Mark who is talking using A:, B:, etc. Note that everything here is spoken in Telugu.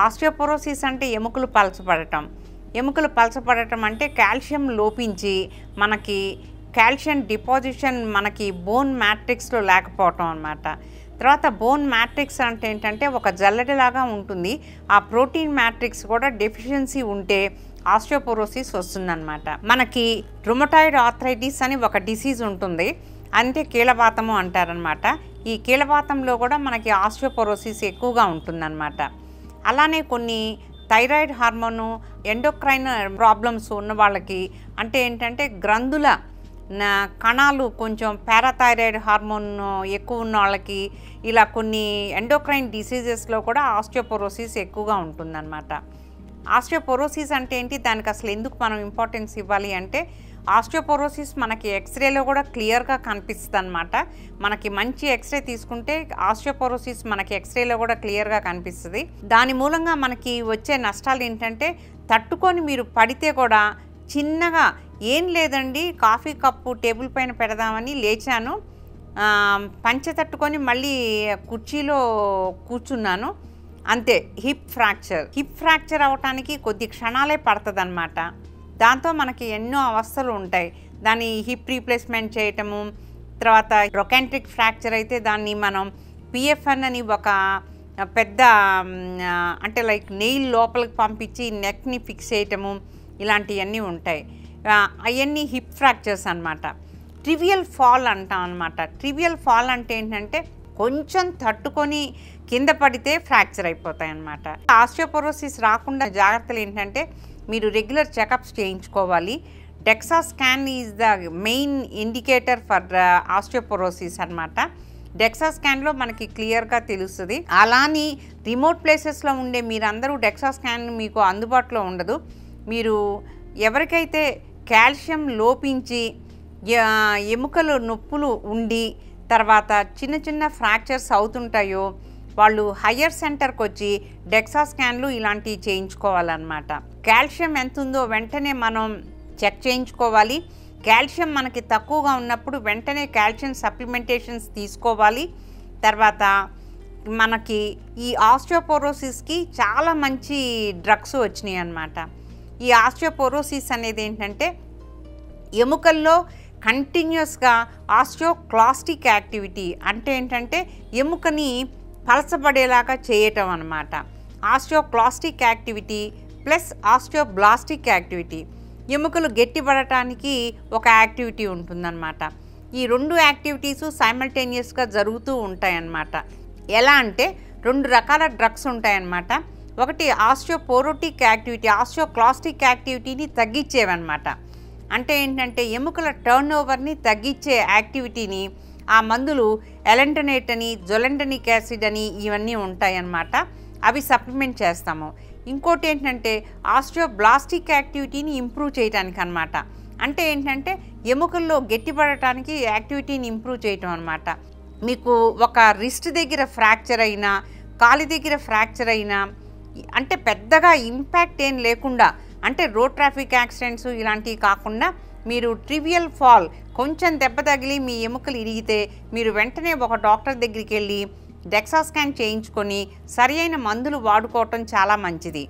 A: ఆస్టియోపోరోసిస్ అంటే ఎముకలు పలచబడటం. ఎముకలు పలచబడటం అంటే కాల్షియం లోపించి మనకి కాల్షియం డిపాజిషన్ మనకి బోన్ మ్యాట్రిక్స్లో లేకపోవటం అన్నమాట. తర్వాత బోన్ మ్యాట్రిక్స్ అంటే ఏంటంటే ఒక జల్లెడలాగా ఉంటుంది. ఆ ప్రోటీన్ మ్యాట్రిక్స్ కూడా డెఫిషియన్సీ ఉంటే ఆస్టియోపోరోసిస్ వస్తుందన్నమాట. మనకి రుమటాయిడ్ ఆర్థరైటిస్ అని ఒక డిసీజ్ ఉంటుంది, అంటే కీళ్ళవాతము అంటారనమాట. ఈ కీళ్ళవాతంలో కూడా మనకి ఆస్టియోపోరోసిస్ ఎక్కువగా ఉంటుందన్నమాట. అలానే కొన్ని థైరాయిడ్ హార్మోను ఎండోక్రైన్ ప్రాబ్లమ్స్ ఉన్న వాళ్ళకి, అంటే ఏంటంటే గ్రంథుల కణాలు కొంచెం పారాథైరాయిడ్ హార్మోన్ ఎక్కువ ఉన్న వాళ్ళకి, ఇలా కొన్ని ఎండోక్రైన్ డిసీజెస్లో కూడా ఆస్టియోపోరోసిస్ ఎక్కువగా ఉంటుందన్నమాట. ఆస్టియోపోరోసిస్ అంటే ఏంటి, దానికి అసలు ఎందుకు మనం ఇంపార్టెన్స్ ఇవ్వాలి అంటే, ఆస్టియోపోరోసిస్ మనకి ఎక్స్రేలో కూడా క్లియర్గా కనిపిస్తుంది అనమాట. మనకి మంచి ఎక్స్రే తీసుకుంటే ఆస్టియోపోరోసిస్ మనకి ఎక్స్రేలో కూడా క్లియర్గా కనిపిస్తుంది. దాని మూలంగా మనకి వచ్చే నష్టాలు ఏంటంటే, తట్టుకొని మీరు పడితే కూడా చిన్నగా ఏం లేదండి, కాఫీ కప్పు టేబుల్ పైన పెడదామని లేచాను, పంచె తట్టుకొని మళ్ళీ కుర్చీలో కూర్చున్నాను, అంతే హిప్ ఫ్రాక్చర్ అవ్వటానికి కొద్ది క్షణాలే పడుతుంది అనమాట. దాంతో మనకి ఎన్నో అవస్థలు ఉంటాయి. దాన్ని హిప్ రీప్లేస్మెంట్ చేయటము, తర్వాత రొకాంట్రిక్ ఫ్రాక్చర్ అయితే దాన్ని మనం పిఎఫ్ఎన్ అని ఒక పెద్ద అంటే లైక్ నెయిల్ లోపలికి పంపించి నెక్ని ఫిక్స్ చేయటము, ఇలాంటివన్నీ ఉంటాయి. అవన్నీ హిప్ ఫ్రాక్చర్స్ అనమాట. ట్రివియల్ ఫాల్ అంటాం అనమాట. ట్రివియల్ ఫాల్ అంటే ఏంటంటే కొంచెం తట్టుకొని కింద పడితే ఫ్రాక్చర్ అయిపోతాయి అన్నమాట. ఆస్టియోపోరోసిస్ రాకుండా జాగ్రత్తలు ఏంటంటే, మీరు రెగ్యులర్ చెకప్స్ చేయించుకోవాలి. DEXA scan is the main indicator for osteoporosis అనమాట. డెక్సా స్కాన్లో మనకి క్లియర్గా తెలుస్తుంది. అలాని రిమోట్ ప్లేసెస్లో ఉండే మీరందరూ డెక్సా స్కాన్ మీకు అందుబాటులో ఉండదు. మీరు ఎవరికైతే కాల్షియం లోపించి ఎముకలు నొప్పులు ఉండి తర్వాత చిన్న చిన్న ఫ్రాక్చర్స్ అవుతుంటాయో వాళ్ళు హయ్యర్ సెంటర్కి వచ్చి డెక్సా స్కాన్లు ఇలాంటివి చేయించుకోవాలన్నమాట. కాల్షియం ఎంత ఉందో వెంటనే మనం చెక్ చేయించుకోవాలి. కాల్షియం మనకి తక్కువగా ఉన్నప్పుడు వెంటనే కాల్షియం సప్లిమెంటేషన్స్ తీసుకోవాలి. తర్వాత మనకి ఈ ఆస్టియోపోరోసిస్కి చాలా మంచి డ్రగ్స్ వచ్చినాయి అన్నమాట. ఈ ఆస్టియోపోరోసిస్ అనేది ఏంటంటే ఎముకల్లో కంటిన్యూస్గా ఆస్టియోక్లాస్టిక్ యాక్టివిటీ, అంటే ఏంటంటే ఎముకని పలచబడేలాగా చేయటం అన్నమాట. ఆస్టియోక్లాస్టిక్ యాక్టివిటీ ప్లస్ ఆస్టియోబ్లాస్టిక్ యాక్టివిటీ, ఎముకలు గట్టిపడటానికి ఒక యాక్టివిటీ ఉంటుందన్నమాట. ఈ రెండు యాక్టివిటీసు సైమల్టేనియస్గా జరుగుతూ ఉంటాయన్నమాట. ఎలా అంటే 2 రకాల డ్రగ్స్ ఉంటాయన్నమాట. ఒకటి ఆస్టియోపోరోటిక్ యాక్టివిటీ, ఆస్టియోక్లాస్టిక్ యాక్టివిటీని తగ్గించేవన్నమాట. అంటే ఏంటంటే ఎముకల టర్న్ ఓవర్ని తగ్గించే యాక్టివిటీని ఆ మందులు ఎలెంటనేట్ అని, జొలెంటనిక్ యాసిడ్ అని ఇవన్నీ ఉంటాయన్నమాట. అవి సప్లిమెంట్ చేస్తాము. ఇంకోటి ఏంటంటే ఆస్టియోబ్లాస్టిక్ యాక్టివిటీని ఇంప్రూవ్ చేయడానికి అనమాట. అంటే ఏంటంటే ఎముకల్లో గట్టిపడటానికి యాక్టివిటీని ఇంప్రూవ్ చేయటం అనమాట. మీకు ఒక రిస్ట్ దగ్గర ఫ్రాక్చర్ అయినా, కాలి దగ్గర ఫ్రాక్చర్ అయినా, అంటే పెద్దగా ఇంపాక్ట్ ఏం లేకుండా, అంటే రోడ్ ట్రాఫిక్ యాక్సిడెంట్స్ ఇలాంటివి కాకుండా మీరు ట్రివియల్ ఫాల్, కొంచెం దెబ్బ తగిలి మీ ఎముకలు ఇరిగితే మీరు వెంటనే ఒక డాక్టర్ దగ్గరికి వెళ్ళి డెక్సా స్కాన్ చేయించుకొని సరి అయిన మందులు వాడుకోవటం చాలా మంచిది.